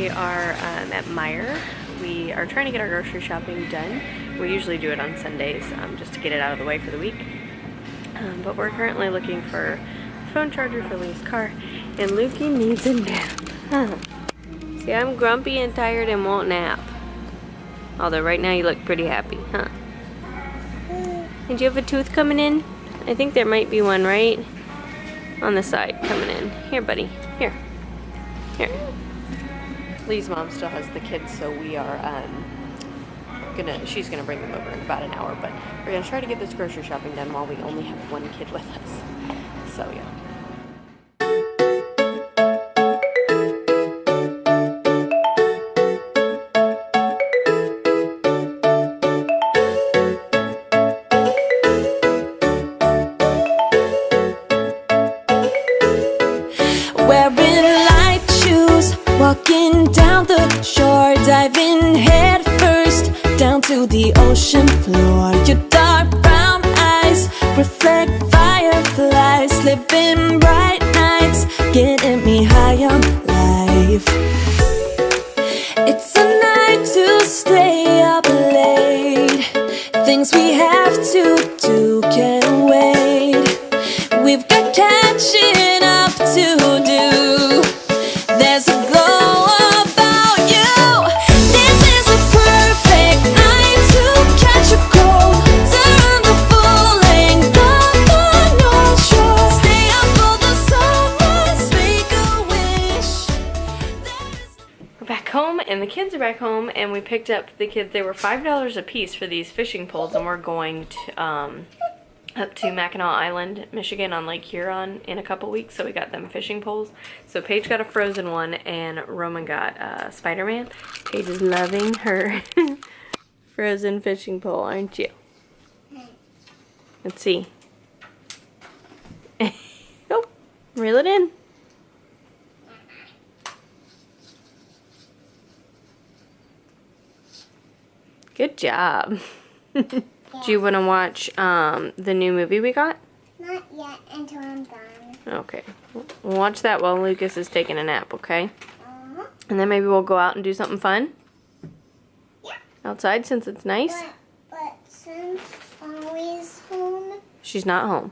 We are at Meijer. We are trying to get our grocery shopping done. We usually do it on Sundays just to get it out of the way for the week. But we're currently looking for a phone charger for Lee's car. And Lukey needs a nap. Huh. See, I'm grumpy and tired and won't nap. Although right now you look pretty happy, huh? Did you have a tooth coming in? I think there might be one right on the side coming in. Here, buddy. Here. Here. Lee's mom still has the kids, so we are she's gonna bring them over in about an hour, but we're gonna try to get this grocery shopping done while we only have one kid with us. So yeah. Walking down the shore, diving head first down to the ocean floor. Your dark brown eyes reflect fireflies, living bright nights, getting me high on life. It's a night to stay up late. Things we have to do can't wait. We've got catching up to do. There's a glow about you. This is a perfect night to catch a cold. Turn the full length of the North Shore. Stay up for the sunrise, make a wish. We're back home, and the kids are back home, and we picked up the kids. They were $5 a piece for these fishing poles, and we're going to up to Mackinac Island, Michigan on Lake Huron in a couple weeks, so we got them fishing poles. So Paige got a Frozen one and Roman got Spider-Man. Paige is loving her Frozen fishing pole, aren't you? Let's see. Oh, reel it in. Good job. Do you want to watch the new movie we got? Not yet, until I'm done. Okay. We'll watch that while Lucas is taking a nap, okay? Uh-huh. And then maybe we'll go out and do something fun? Yeah. Outside, since it's nice? But since always home. She's not home.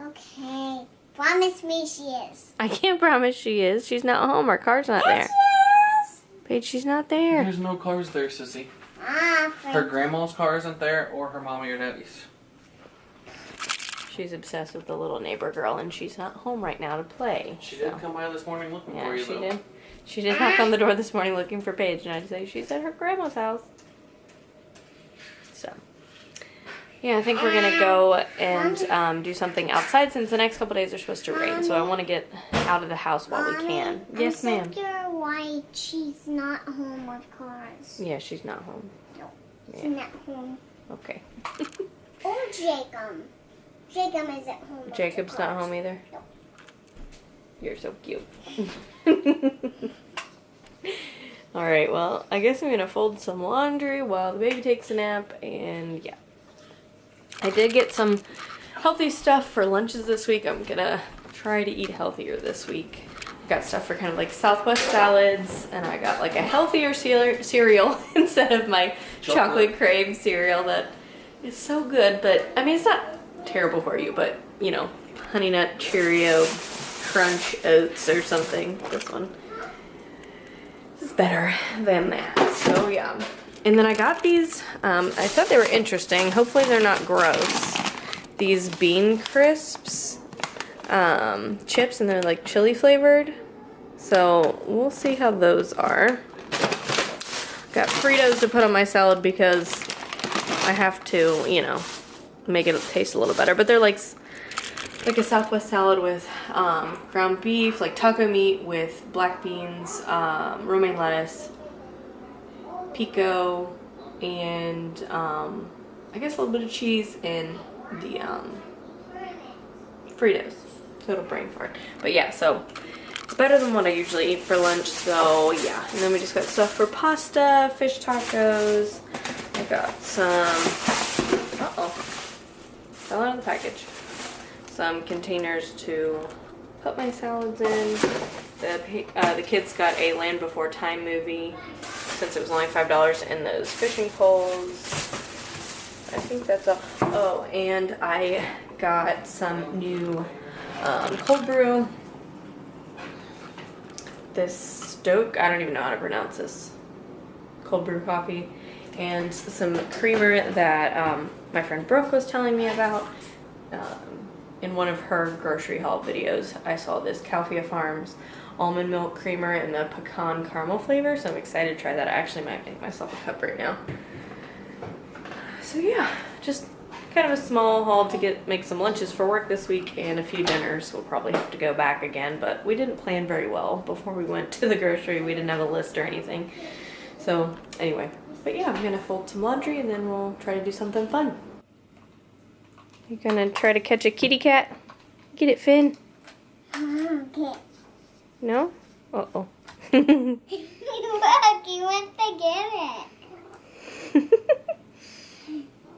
Okay. Promise me she is. I can't promise she is. She's not home. Our car's not there. Yes. Paige, she's not there. There's no cars there, sissy. Ah, Her grandma's car isn't there, or her mommy or daddy's. She's obsessed with the little neighbor girl, and she's not home right now to play. She did come by this morning looking Yeah, for you, she though. did. She did knock on the door this morning looking for Paige, and I'd say she's at her grandma's house. So, yeah, I think we're gonna go and do something outside since the next couple days are supposed to rain. So I want to get out of the house while we can. Yes, ma'am. I'm so why she's not home with cars. Yeah, she's not home. No, she's Yeah. not home. Okay. Or Jacob. Jacob isn't home. with Jacob's the not cars. home either. No. You're so cute. All right, well, I guess I'm gonna fold some laundry while the baby takes a nap, and yeah. I did get some healthy stuff for lunches this week. I'm gonna try to eat healthier this week. I got stuff for kind of like Southwest salads, and I got like a healthier cereal instead of my chocolate crave cereal that is so good, but I mean, it's not terrible for you, but you know, Honey Nut Cheerio Crunch Oats or something. This one is better than that. So yeah. And then I got these, I thought they were interesting. Hopefully they're not gross. These bean crisps chips, and they're like chili flavored. So we'll see how those are. Got Fritos to put on my salad because I have to, you know, make it taste a little better. But they're like a Southwest salad with ground beef, like taco meat with black beans, romaine lettuce, pico, and I guess a little bit of cheese and the Fritos. Total brain fart. But yeah, so it's better than what I usually eat for lunch. So yeah, and then we just got stuff for pasta, fish tacos. I got some, fell out of the package. Some containers to put my salads in. The kids got a Land Before Time movie since it was only $5, and those fishing poles. I think that's all. Oh, and I got some new cold brew. This Stoke, I don't even know how to pronounce this. Cold brew coffee. And some creamer that my friend Brooke was telling me about. In one of her grocery haul videos, I saw this Calfia Farms almond milk creamer in the pecan caramel flavor, so I'm excited to try that. I actually might make myself a cup right now. So yeah, just kind of a small haul to make some lunches for work this week and a few dinners. We'll probably have to go back again, but we didn't plan very well before we went to the grocery. We didn't have a list or anything. So anyway, but yeah, I'm gonna fold some laundry and then we'll try to do something fun. You gonna try to catch a kitty cat? Get it, Finn? Okay. No? Uh-oh. Look, you went to get it.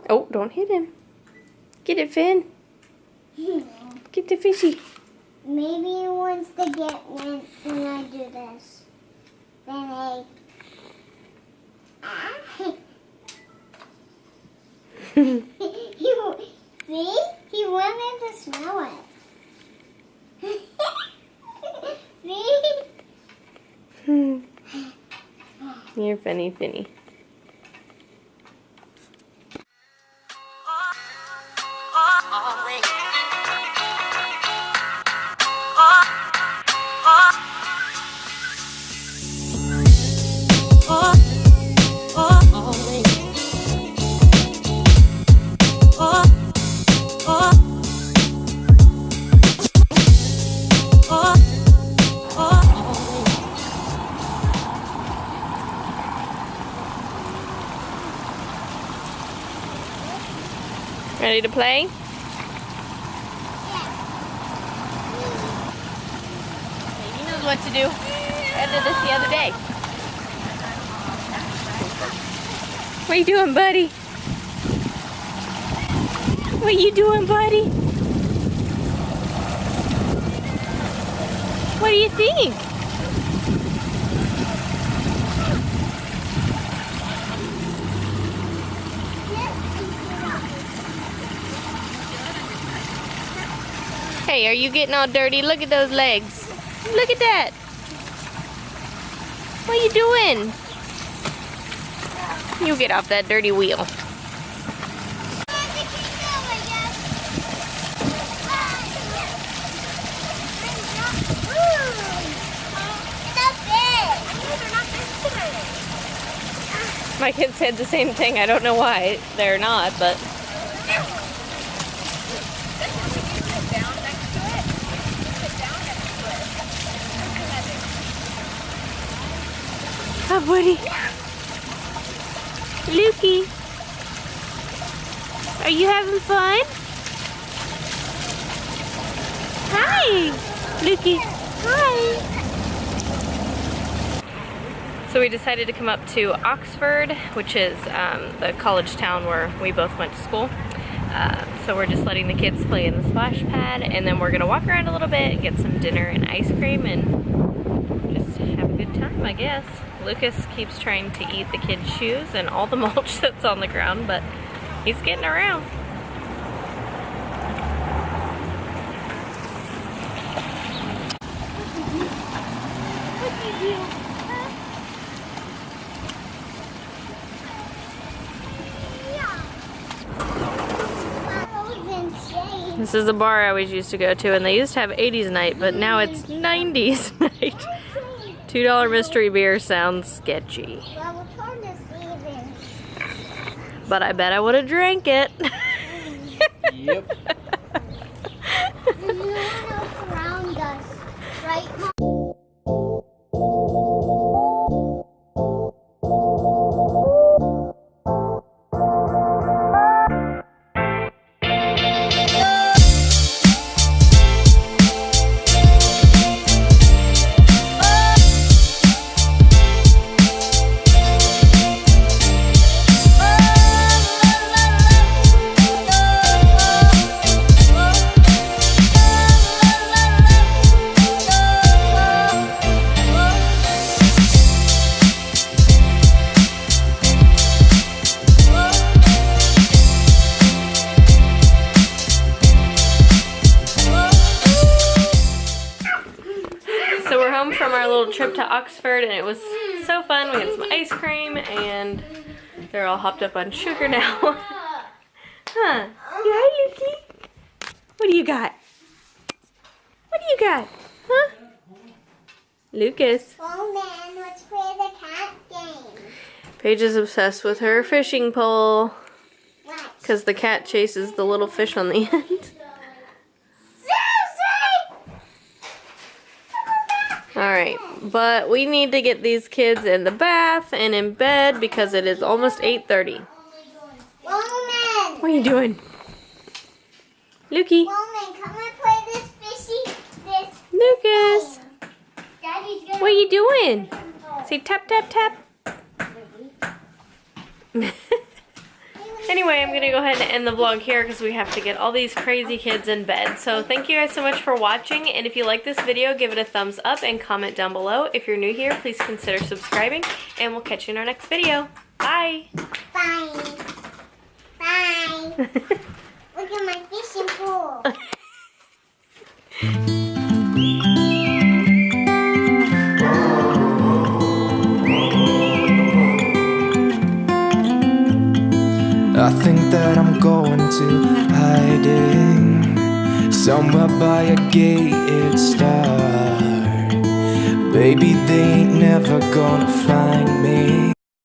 Oh, don't hit him. Get it, Finn. Get the fishy. Maybe he wants to get when I do this. Then I... See? He wanted to smell it. See? You're funny, Finny. Ready to play? He knows what to do. I did this the other day. What are you doing, buddy? What are you doing, buddy? What do you think? Hey, are you getting all dirty? Look at those legs. Look at that. What are you doing? You get off that dirty wheel. My kids said the same thing. I don't know why they're not, but... Hi, buddy. Lukey. Are you having fun? Hi. Lukey. Hi. So we decided to come up to Oxford, which is the college town where we both went to school. So we're just letting the kids play in the splash pad, and then we're gonna walk around a little bit, get some dinner and ice cream, and just have a good time, I guess. Lucas keeps trying to eat the kids' shoes and all the mulch that's on the ground, but he's getting around. This is the bar I always used to go to, and they used to have 80s night, but now it's 90s night. $2 mystery beer sounds sketchy. Well, we'll turn this even. But I bet I would have drank it. Yep. No one else around us, right, Mom? little trip to Oxford, and it was so fun. We had some ice cream, and they're all hopped up on sugar now. Huh? Hi, Lukey. What do you got? What do you got? Huh? Lucas. Oh man, let's play the cat game. Paige is obsessed with her fishing pole What? because the cat chases the little fish on the end. Alright, but we need to get these kids in the bath and in bed because it is almost 8:30. Roman! What are you doing? Lukey. Roman, come and play this this Lucas. game. Daddy's gonna What are you doing? Say tap, tap, tap. Anyway, I'm going to go ahead and end the vlog here because we have to get all these crazy kids in bed. So thank you guys so much for watching. And if you like this video, give it a thumbs up and comment down below. If you're new here, please consider subscribing. And we'll catch you in our next video. Bye. Bye. Bye. Look at my fishing pool. I think that I'm going to hiding somewhere by a gated star. Baby, they ain't never gonna find me.